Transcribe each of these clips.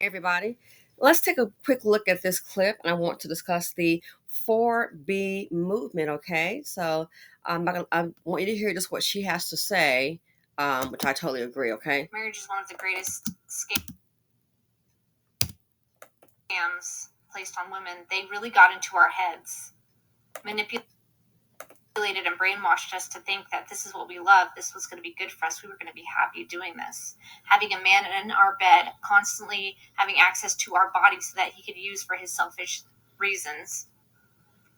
Everybody. Let's take a quick look at this clip, and I want to discuss the 4B movement. Okay, so I want you to hear just what she has to say, which I totally agree. Okay, marriage is one of the greatest scams placed on women. They really got into our heads, manipulated and brainwashed us to think that this is what we love, this was going to be good for us, we were going to be happy doing this. Having a man in our bed, constantly having access to our body so that he could use for his selfish reasons.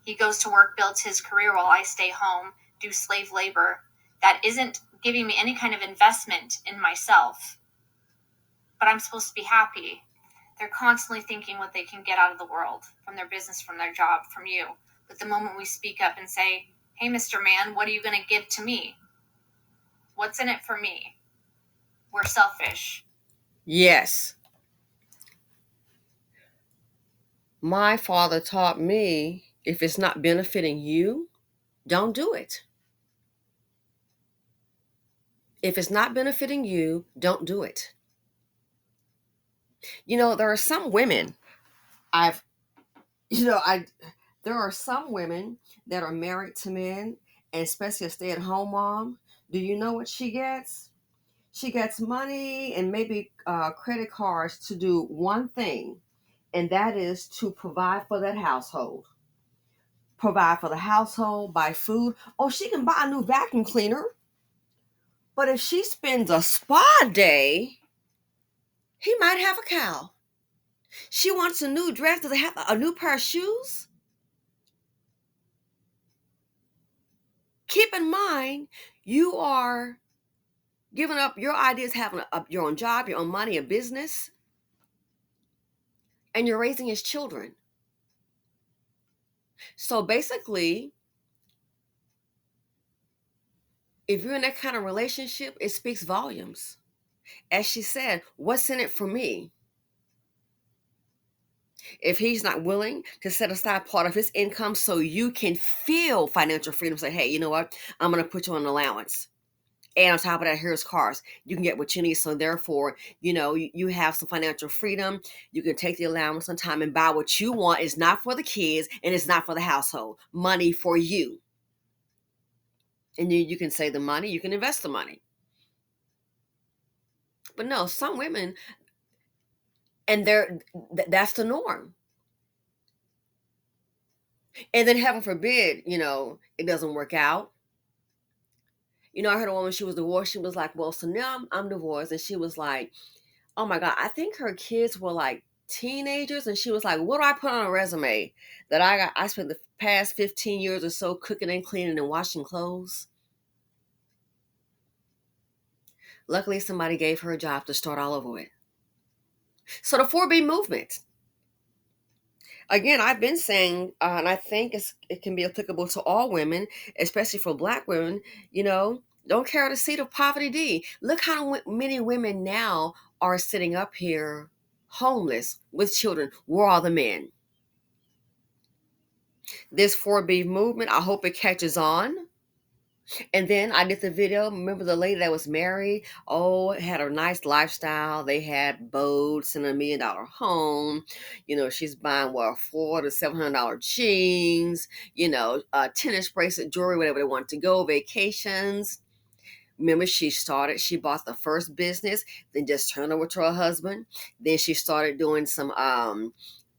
He goes to work, builds his career while I stay home, do slave labor. That isn't giving me any kind of investment in myself, but I'm supposed to be happy. They're constantly thinking what they can get out of the world, from their business, from their job, from you. But the moment we speak up and say, hey, Mr. Man, what are you going to give to me? What's in it for me? We're selfish. Yes. My father taught me, if it's not benefiting you, don't do it. If it's not benefiting you, don't do it. There are some women I've, I, there are some women that are married to men, and especially a stay-at-home mom. Do you know what she gets? She gets money and maybe credit cards to do one thing, and that is to provide for that household. Provide for the household, buy food. Oh, she can buy a new vacuum cleaner. But if she spends a spa day, he might have a cow. She wants a new dress. Does it have a new pair of shoes? Keep in mind, you are giving up your ideas, having your own job, your own money, a business, and you're raising his children. So basically, if you're in that kind of relationship, it speaks volumes. As she said, what's in it for me? If he's not willing to set aside part of his income so you can feel financial freedom, say, hey, you know what? I'm going to put you on an allowance. And on top of that, here's cars. You can get what you need. So therefore, you have some financial freedom. You can take the allowance on time and buy what you want. It's not for the kids and it's not for the household. Money for you. And then you can save the money. You can invest the money. But no, some women, and that's the norm. And then heaven forbid, it doesn't work out. I heard a woman, she was divorced. She was like, well, so now I'm divorced. And she was like, oh my God, I think her kids were like teenagers. And she was like, what do I put on a resume? That I spent the past 15 years or so cooking and cleaning and washing clothes. Luckily, somebody gave her a job to start all over with. So the 4B movement. Again, I've been saying, and I think it can be applicable to all women, especially for Black women, don't carry the seed of poverty D. Look how many women now are sitting up here homeless with children. Where are the men? This 4B movement, I hope it catches on. And then I did the video. Remember the lady that was married? Oh, had a nice lifestyle. They had boats and $1 million home. She's buying $400 to $700 jeans. Tennis bracelet, jewelry, whatever they want to go, vacations. Remember, she bought the first business, then just turned over to her husband. Then she started doing some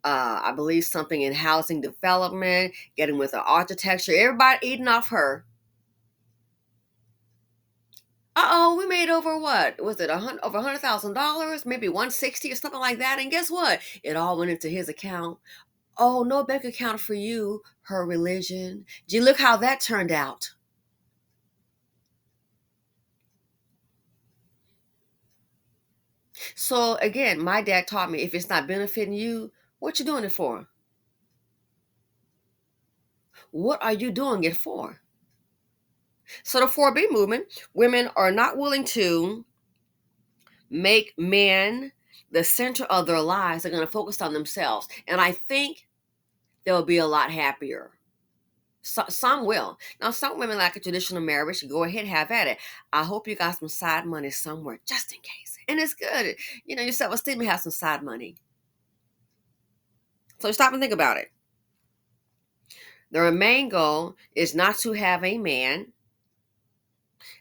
I believe something in housing development, getting with the architecture. Everybody eating off her. We made over what was it? Over $100,000, maybe 160 or something like that. And guess what? It all went into his account. Oh, no bank account for you. Her religion. Do you look how that turned out? So again, my dad taught me, if it's not benefiting you, what you doing it for? What are you doing it for? So the 4B movement, women are not willing to make men the center of their lives. They're going to focus on themselves. And I think they'll be a lot happier. Some will. Now, some women like a traditional marriage. Go ahead, have at it. I hope you got some side money somewhere, just in case. And it's good. Your self-esteem has some side money. So stop and think about it. Their main goal is not to have a man.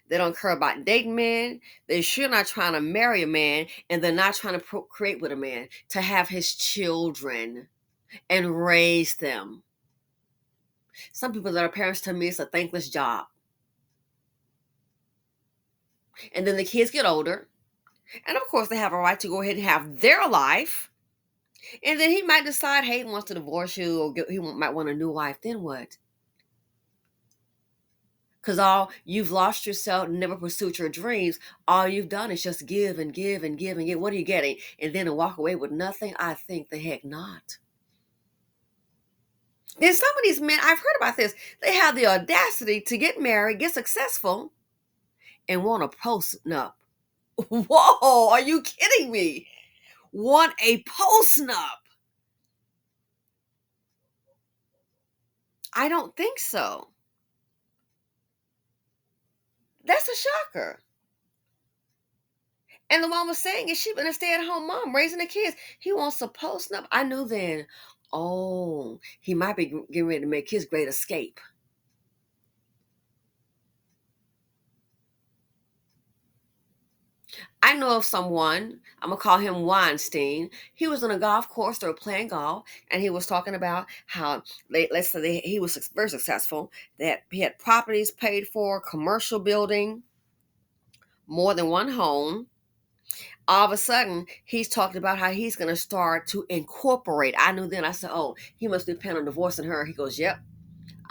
They don't care about dating men. They're sure not trying to marry a man. And they're not trying to procreate with a man to have his children and raise them. Some people that are parents tell me it's a thankless job. And then the kids get older. And of course, they have a right to go ahead and have their life. And then he might decide, hey, he wants to divorce you, or he might want a new wife. Then what? Because you've lost yourself, never pursued your dreams. All you've done is just give and give and give and give. What are you getting? And then to walk away with nothing? I think the heck not. Then some of these men, I've heard about this, they have the audacity to get married, get successful, and want a post-nup. Whoa, are you kidding me? Want a post-nup? I don't think so. That's a shocker. And the mom was saying is she been a stay-at-home mom raising the kids. He wants a post-nup. I knew then, oh, he might be getting ready to make his great escape. I know of someone, I'm going to call him Weinstein. He was on a golf course, they were playing golf, and he was talking about how, let's say he was very successful, that he had properties paid for, commercial building, more than one home. All of a sudden, he's talking about how he's going to start to incorporate. I knew then, I said, oh, he must be planning on divorcing her. He goes, yep.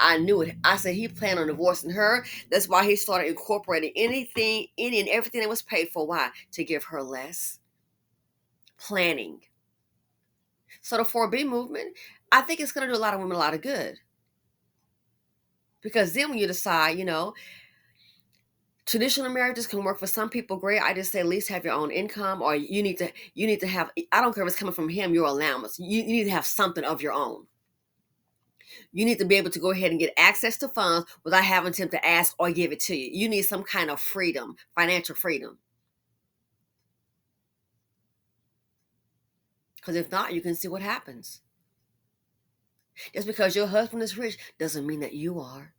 I knew it. I said he planned on divorcing her. That's why he started incorporating any and everything that was paid for. Why? To give her less. Planning. So the 4B movement, I think it's going to do a lot of women a lot of good. Because then when you decide, traditional marriages can work for some people great. I just say at least have your own income, or you need to have, I don't care if it's coming from him, your allowance. You need to have something of your own. You need to be able to go ahead and get access to funds without having him to ask or give it to you. You need some kind of freedom, financial freedom. Because if not, you can see what happens. Just because your husband is rich doesn't mean that you are.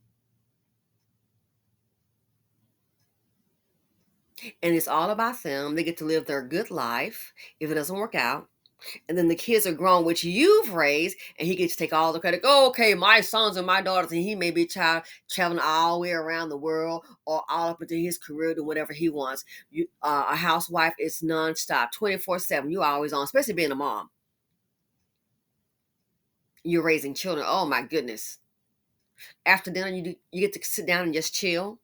And it's all about them. They get to live their good life if it doesn't work out. And then the kids are grown, which you've raised, and he gets to take all the credit. Oh, okay, my sons and my daughters, and he may be traveling all the way around the world or all up into his career, doing whatever he wants. A housewife is nonstop, 24/7. You always on, especially being a mom. You're raising children. Oh my goodness. After dinner, you get to sit down and just chill,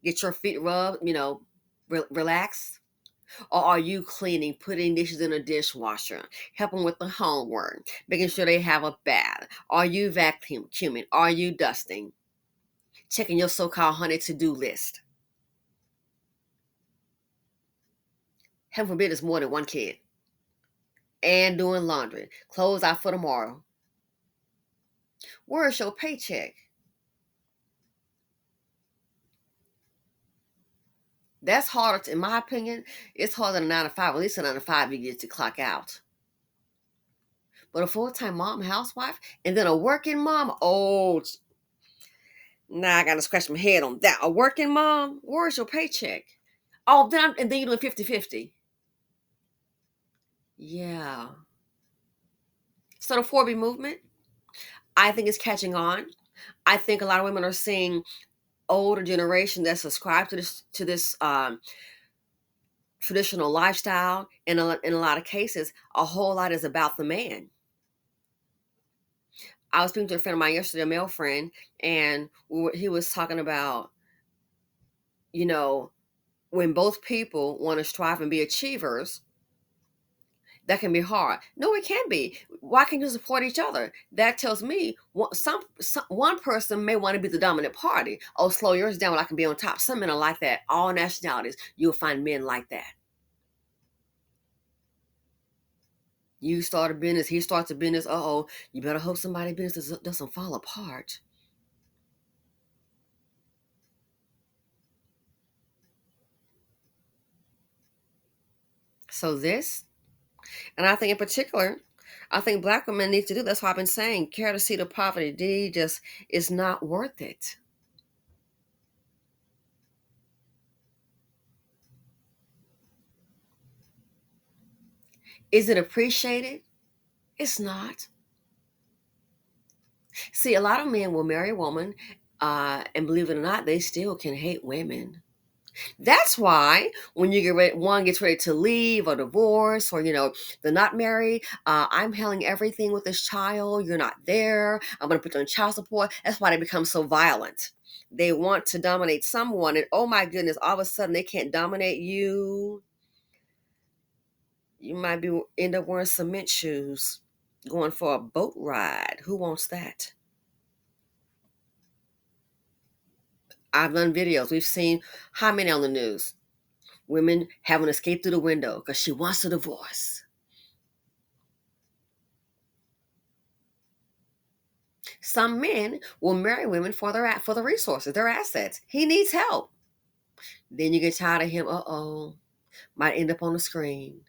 get your feet rubbed, relax. Or are you cleaning, putting dishes in a dishwasher, helping with the homework, making sure they have a bath? Are you vacuuming? Are you dusting? Checking your so-called honey to-do list. Heaven forbid it's more than one kid. And doing laundry. Clothes out for tomorrow. Where's your paycheck? That's harder, in my opinion. It's harder than a 9 to 5. At least a 9 to 5 you get to clock out. But a full-time mom, housewife, and then a working mom, oh, now I gotta scratch my head on that. A working mom, where's your paycheck? Oh, and then you're doing 50-50. Yeah. So the 4B movement, I think is catching on. I think a lot of women are seeing older generation that subscribe to this traditional lifestyle. And in a lot of cases, a whole lot is about the man. I was speaking to a friend of mine yesterday, a male friend, and he was talking about, when both people want to strive and be achievers, that can be hard. No, it can be. Why can't you support each other? That tells me one person may want to be the dominant party. Oh, slow yours down when I can be on top. Some men are like that. All nationalities, you'll find men like that. You start a business, he starts a business. Uh-oh, you better hope somebody's business doesn't fall apart. So this, and I think in particular, I think black women need to do. That's why I've been saying, care to see the poverty D just is not worth it. Is it appreciated? It's not. See, a lot of men will marry a woman, and believe it or not, they still can hate women. That's why when you get ready, one gets ready to leave or divorce, or they're not married. I'm handling everything with this child. You're not there. I'm going to put you on child support. That's why they become so violent. They want to dominate someone, and oh my goodness, all of a sudden they can't dominate you. You might be end up wearing cement shoes, going for a boat ride. Who wants that? I've done videos. We've seen how many on the news? Women having escaped through the window because she wants a divorce. Some men will marry women for the resources, their assets. He needs help. Then you get tired of him. Uh-oh, might end up on the screen.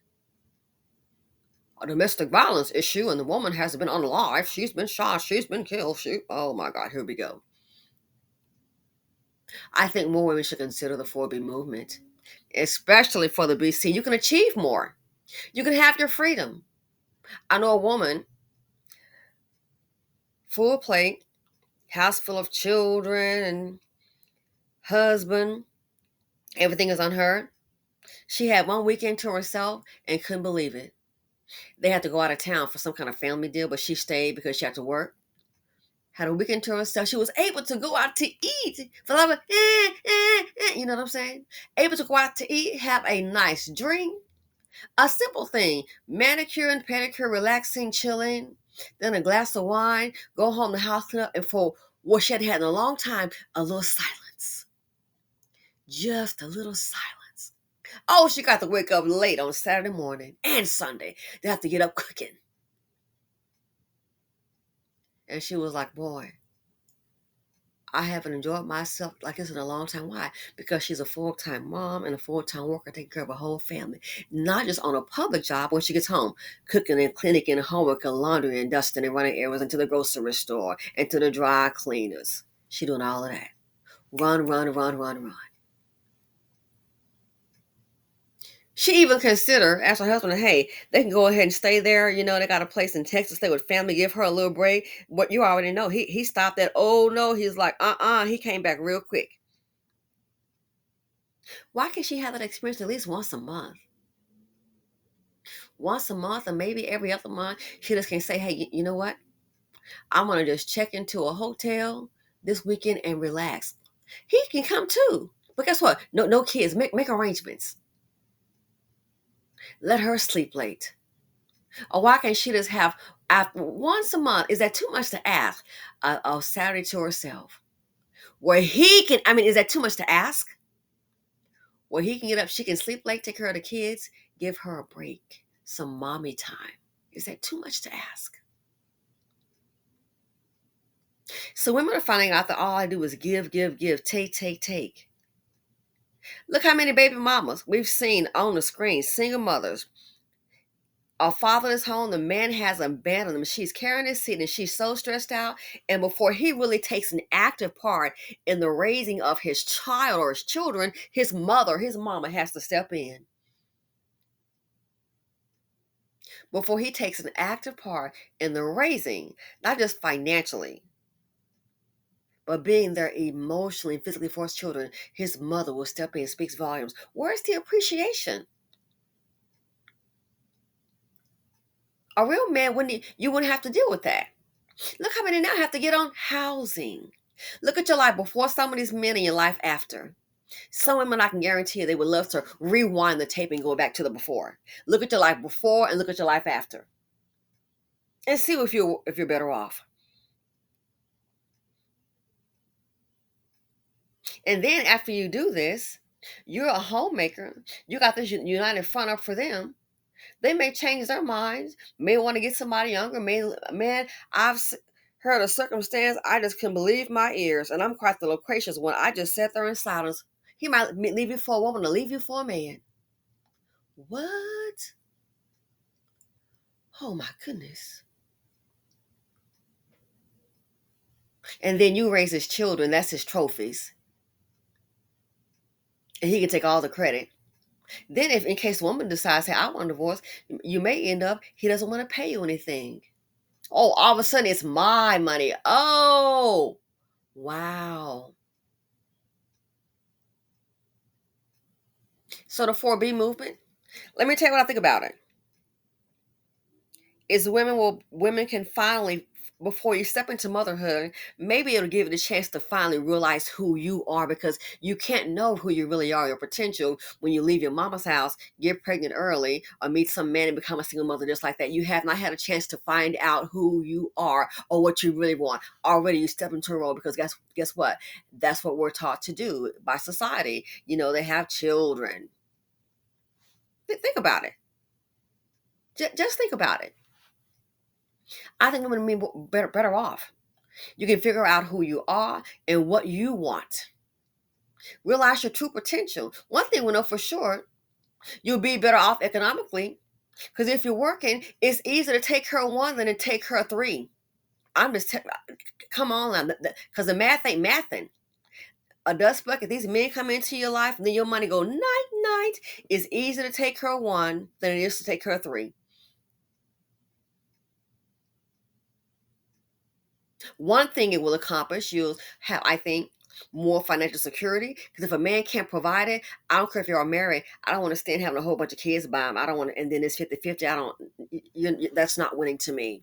A domestic violence issue, and the woman has been unalive. She's been shot. She's been killed. Oh my God, here we go. I think more women should consider the 4B movement, especially for the BC. You can achieve more. You can have your freedom. I know a woman, full plate, house full of children and husband. Everything is on her. She had one weekend to herself and couldn't believe it. They had to go out of town for some kind of family deal, but she stayed because she had to work. Had a weekend to herself. She was able to go out to eat. For love of, you know what I'm saying? Able to go out to eat, have a nice drink. A simple thing. Manicure and pedicure, relaxing, chilling. Then a glass of wine. Go home, the house clean up. And for what she had had in a long time, a little silence. Just a little silence. Oh, she got to wake up late on Saturday morning and Sunday. They have to get up cooking. And she was like, boy, I haven't enjoyed myself like this in a long time. Why? Because she's a full-time mom and a full-time worker taking care of a whole family. Not just on a public job when she gets home, cooking and cleaning and homework and laundry and dusting and running errands into the grocery store and to the dry cleaners. She doing all of that. Run, run, run, run, run. She even considered, asked her husband, hey, they can go ahead and stay there. They got a place in Texas, stay with family, give her a little break. What you already know, he stopped that. Oh no, he's like, he came back real quick. Why can't she have that experience at least once a month? Once a month, or maybe every other month, she just can say, hey, you know what? I'm gonna just check into a hotel this weekend and relax. He can come too. But guess what? No kids. Make arrangements. Let her sleep late. Or why can't she just have once a month? Is that too much to ask? A Saturday to herself, where he can. I mean, is that too much to ask? Where he can get up, she can sleep late, take care of the kids, give her a break, some mommy time. Is that too much to ask? So women are finding out that all I do is give, give, give, take, take, take. Look how many baby mamas we've seen on the screen, single mothers. A father is home, the man has abandoned them. She's carrying his seed and she's so stressed out. And before he really takes an active part in the raising of his child or his children, his mother, his mama has to step in. Before he takes an active part in the raising, not just financially, but being there emotionally and physically for his children, his mother will step in and speaks volumes. Where's the appreciation? A real man you wouldn't have to deal with that. Look how many now have to get on housing. Look at your life before some of these men in your life after. Some women, I can guarantee you, they would love to rewind the tape and go back to the before. Look at your life before and look at your life after, and see if you're better off. And then after you do this, you're a homemaker. You got this united front up for them. They may change their minds, may want to get somebody younger. Man, heard a circumstance I just couldn't believe my ears, and I'm quite the loquacious one. I just sat there in silence. He might leave you for a woman to leave you for a man. What? Oh my goodness. And then you raise his children, that's his trophies. And he can take all the credit. Then if in case a woman decides, hey, I want a divorce, you may end up, he doesn't want to pay you anything. Oh, all of a sudden it's my money. Oh, wow. So the 4B movement, let me tell you what I think about it. Is women can finally, before you step into motherhood, maybe it'll give you the chance to finally realize who you are, because you can't know who you really are, your potential, when you leave your mama's house, get pregnant early, or meet some man and become a single mother just like that. You have not had a chance to find out who you are or what you really want. Already you step into a role, because guess what? That's what we're taught to do by society. They have children. Think about it. Just think about it. I think women be better off. You can figure out who you are and what you want. Realize your true potential. One thing we know for sure, you'll be better off economically, because if you're working, it's easier to take care of one than to take care of three. I'm just come on now, because the math ain't mathing. A dust bucket, these men come into your life and then your money go night night. It's easier to take care of one than it is to take care of three. One thing it will accomplish, you'll have, I think, more financial security. Because if a man can't provide it, I don't care if you're married, I don't understand having a whole bunch of kids by him. I don't want to, and then it's 50-50. I don't, that's not winning to me.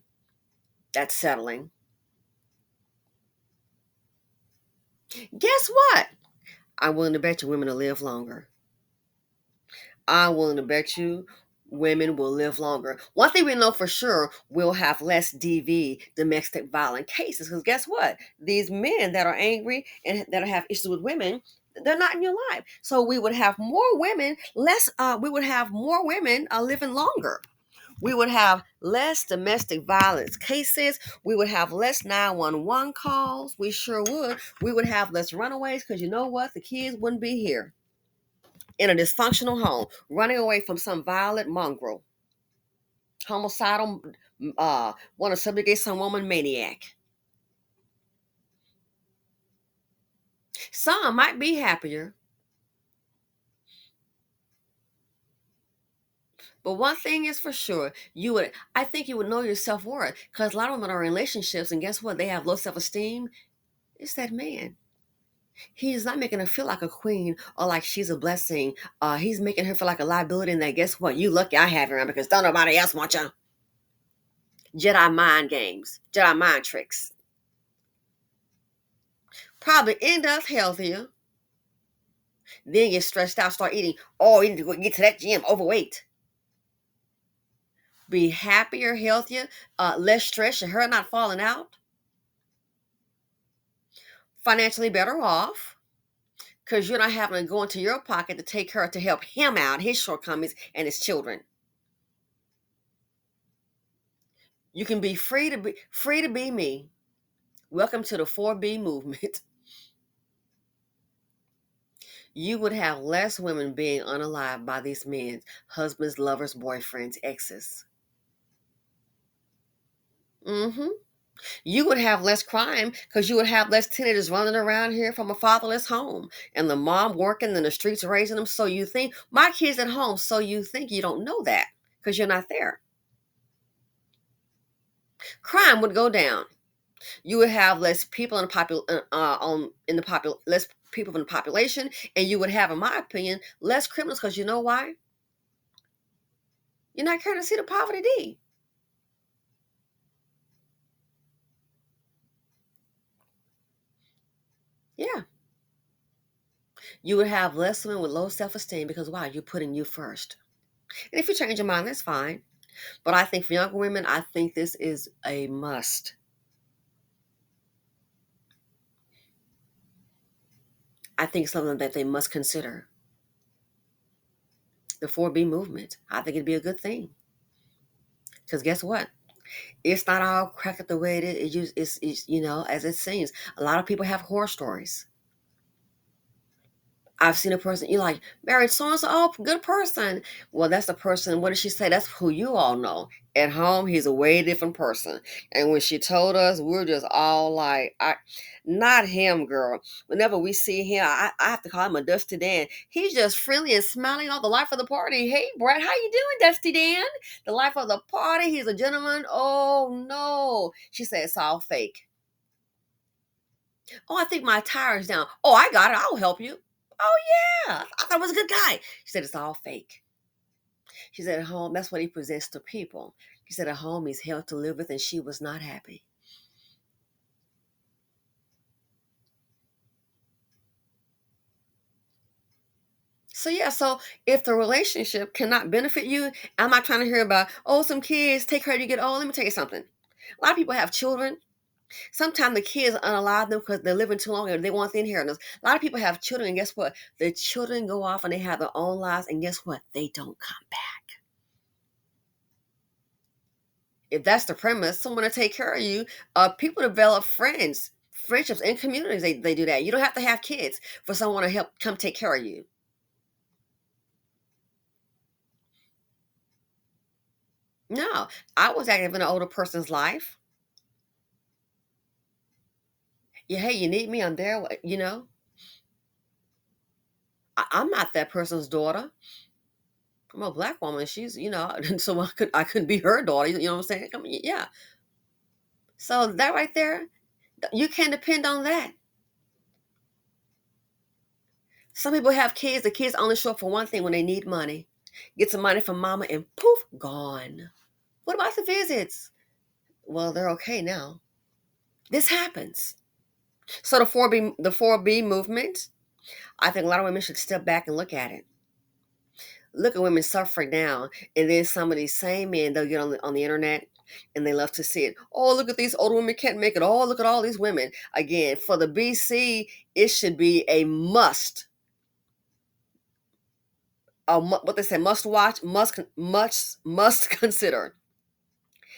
That's settling. Guess what? I'm willing to bet you women will live longer. I'm willing to bet you women will live longer. One thing we know for sure, we'll have less DV, domestic violent cases. Because guess what? These men that are angry and that have issues with women, they're not in your life. So we would have more women, we would have more women living longer. We would have less domestic violence cases. We would have less 911 calls. We sure would. We would have less runaways, because you know what? The kids wouldn't be here in a dysfunctional home, running away from some violent mongrel, homicidal, want to subjugate some woman maniac. Some might be happier, but one thing is for sure, I think you would know your self worth, because a lot of women are in relationships, and guess what? They have low self esteem. It's that man. He's not making her feel like a queen or like she's a blessing. He's making her feel like a liability, and that guess what? You lucky I have you around, because don't nobody else want you. Jedi mind games, Jedi mind tricks. Probably end up healthier, then get stressed out, start eating. Oh, you need to go get to that gym, overweight. Be happier, healthier, less stress, and her not falling out. Financially better off, because you're not having to go into your pocket to take her to help him out, his shortcomings, and his children. You can be free to be me. Welcome to the 4B movement. You would have less women being unalived by these men, husbands, lovers, boyfriends, exes. Mm-hmm. You would have less crime, because you would have less teenagers running around here from a fatherless home, and the mom working in the streets raising them. So you think my kids at home, so you think you don't know that because you're not there. Crime would go down. You would have less people in the less people in the population, and you would have, in my opinion, less criminals, because you know why? You're not caring to see the poverty D. Yeah. You would have less women with low self-esteem, because why? You're putting you first. And if you change your mind, that's fine. But I think for younger women, I think this is a must. I think something that they must consider. The 4B movement. I think it'd be a good thing. Because guess what? It's not all cracked the way it is. It's, as it seems. A lot of people have horror stories. I've seen a person, you're like, married so and so, oh, good person. Well, that's the person, what did she say? That's who you all know. At home, he's a way different person. And when she told us, we're just all like, not him, girl. Whenever we see him, I have to call him a Dusty Dan. He's just friendly and smiling all the life of the party. Hey, Brad, how you doing, Dusty Dan? The life of the party. He's a gentleman. Oh, no. She said it's all fake. Oh, I think my tire's down. Oh, I got it. I'll help you. Oh, yeah. I thought it was a good guy. She said it's all fake. She said at home, that's what he presents to people. She said at home, he's hell to live with, and she was not happy. So, yeah, so if the relationship cannot benefit you, I'm not trying to hear about, oh, some kids, take care of you get old. Let me tell you something. A lot of people have children. Sometimes the kids unalive them because they're living too long and they want the inheritance. A lot of people have children, and guess what? The children go off and they have their own lives, and guess what? They don't come back. If that's the premise, someone to take care of you, people develop friendships in communities. They do that. You don't have to have kids for someone to help come take care of you. No, I was active in an older person's life. Yeah, hey, you need me? I'm there. I'm not that person's daughter. I'm a black woman. She's, so I couldn't be her daughter. You know what I'm saying? I mean, yeah. So that right there, you can depend on that. Some people have kids. The kids only show up for one thing when they need money. Get some money from mama and poof, gone. What about the visits? Well, they're okay now. This happens. So the 4B movement, I think a lot of women should step back and look at it. Look at women suffering now, and then some of these same men, they'll get on the internet and they love to see it. Oh, look at these older women can't make it. Oh, look at all these women. Again, for the BC, it should be a must. What they say, must watch, must consider.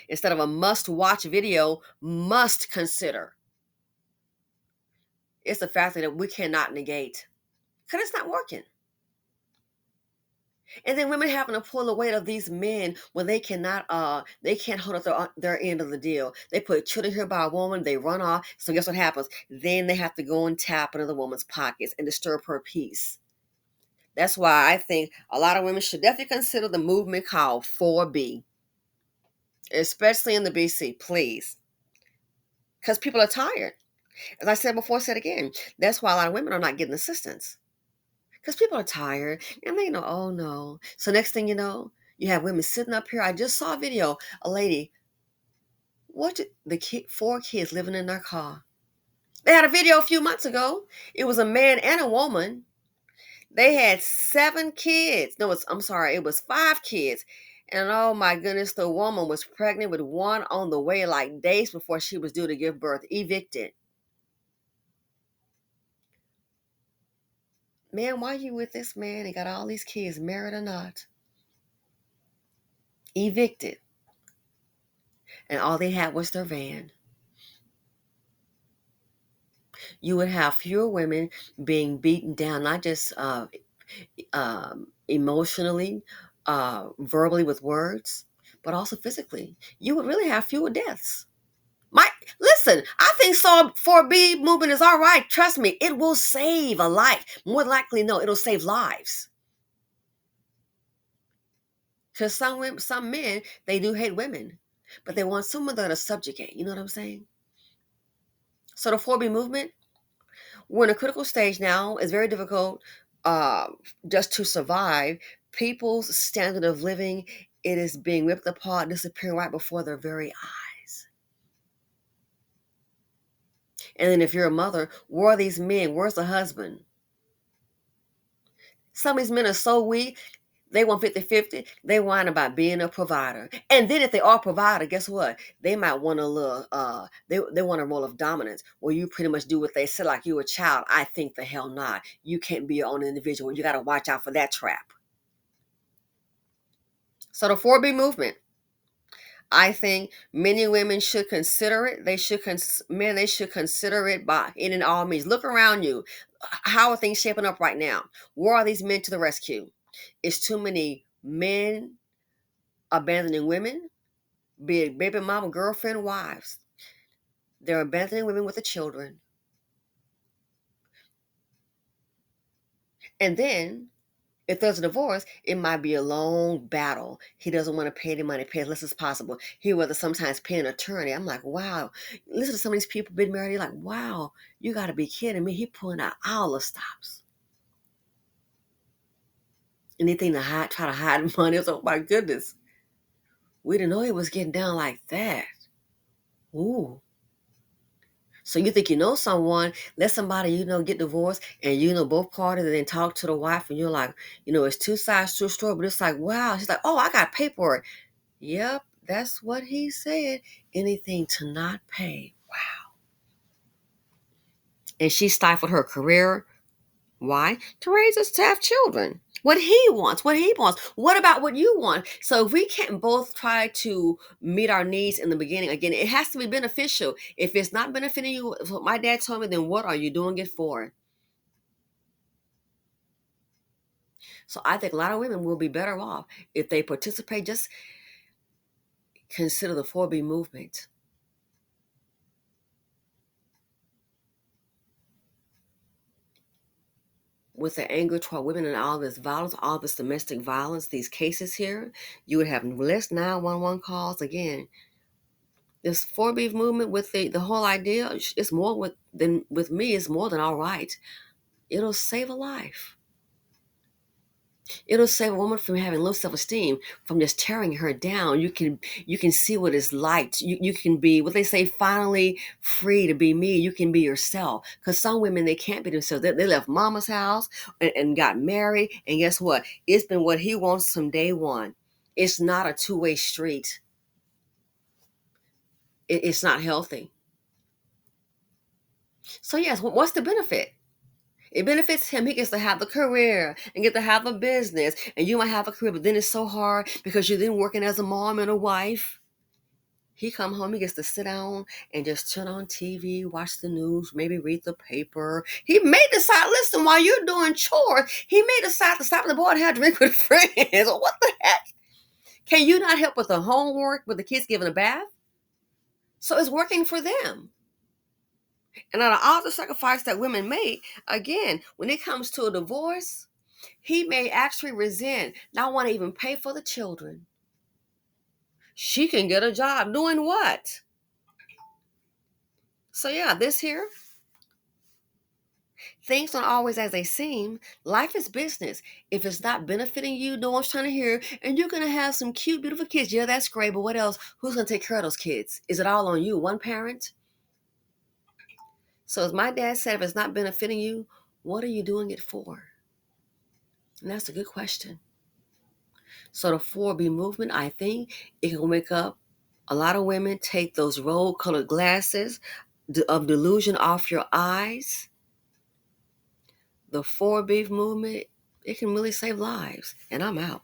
Instead of a must watch video, must consider. It's a factor that we cannot negate because it's not working. And then women having to pull the weight of these men when they can't hold up their end of the deal. They put children here by a woman, they run off. So guess what happens? Then they have to go and tap into the woman's pockets and disturb her peace. That's why I think a lot of women should definitely consider the movement called 4B, especially in the BC, please. Because people are tired. As I said before, I said again, that's why a lot of women are not getting assistance. Because people are tired and they know, oh no. So next thing you know, you have women sitting up here. I just saw a video, a lady, four kids living in their car. They had a video a few months ago. It was a man and a woman. They had 7 kids. No, I'm sorry, it was 5 kids. And oh my goodness, the woman was pregnant with one on the way, like days before she was due to give birth, evicted. Man, why are you with this man and got all these kids, married or not? Evicted. And all they had was their van. You would have fewer women being beaten down, not just emotionally, verbally with words, but also physically. You would really have fewer deaths. Listen, I think so 4B movement is all right. Trust me, it will save a life. More likely, no, it'll save lives. Because some men, they do hate women, but they want someone that'll subjugate. You know what I'm saying? So the 4B movement, we're in a critical stage now. It's very difficult uh, just to survive. People's standard of living, it is being ripped apart, disappearing right before their very eyes. And then if you're a mother, where are these men? Where's the husband? Some of these men are so weak, they want 50-50. They whine about being a provider. And then if they are a provider, guess what? They might want a little, they want a role of dominance where you pretty much do what they say like you're a child. I think the hell not. You can't be your own individual. You got to watch out for that trap. So the 4B movement, I think many women should consider it. They should consider it by in all means. Look around you. How are things shaping up right now? Where are these men to the rescue? It's too many men abandoning women, be it baby mama, girlfriend, wives. They're abandoning women with the children. And then if there's a divorce, it might be a long battle. He doesn't want to pay any money, pay as less as possible. He would rather sometimes pay an attorney. I'm like, wow. Listen to some of these people been married. You're like, wow, you got to be kidding me. He pulling out all the stops. Anything to hide, try to hide money. It's, oh my goodness. We didn't know he was getting down like that. Ooh. So you think you know someone, let somebody get divorced, and both parties, and then talk to the wife, and you're like, it's two sides to a story, but it's like, wow. She's like, oh, I got paperwork. Yep, that's what he said. Anything to not pay. Wow. And she stifled her career. Why? To raise us to have children. What he wants, what he wants. What about what you want? So if we can't both try to meet our needs in the beginning, again, it has to be beneficial. If it's not benefiting you, what my dad told me, then what are you doing it for? So I think a lot of women will be better off if they participate. Just consider the 4B movement. With the anger toward women and all this violence, all this domestic violence, these cases here, you would have less 911 calls. Again, this 4B movement with the whole idea, it's more with me, it's more than all right. It'll save a life. It'll save a woman from having low self-esteem, from just tearing her down. You can see what it's like. You can be, what they say, finally free to be me. You can be yourself. Because some women, they can't be themselves. They left mama's house and got married. And guess what? It's been what he wants from day one. It's not a two-way street. It's not healthy. So yes, what's the benefit? It benefits him. He gets to have the career and get to have a business. And you might have a career, but then it's so hard because you're then working as a mom and a wife. He come home, he gets to sit down and just turn on TV, watch the news, maybe read the paper. He may decide, listen, while you're doing chores, he may decide to stop at the bar and have a drink with friends. What the heck? Can you not help with the homework, with the kids giving a bath? So it's working for them. And out of all the sacrifice that women make, again, when it comes to a divorce, he may actually resent, not want to even pay for the children. She can get a job doing what? So yeah, this here, things don't always as they seem. Life is business. If it's not benefiting you, no one's trying to hear. And you're going to have some cute, beautiful kids. Yeah, that's great. But what else? Who's going to take care of those kids? Is it all on you, one parent? So as my dad said, if it's not benefiting you, what are you doing it for? And that's a good question. So the 4B movement, I think it can wake up a lot of women, take those rose-colored glasses of delusion off your eyes. The 4B movement, it can really save lives. And I'm out.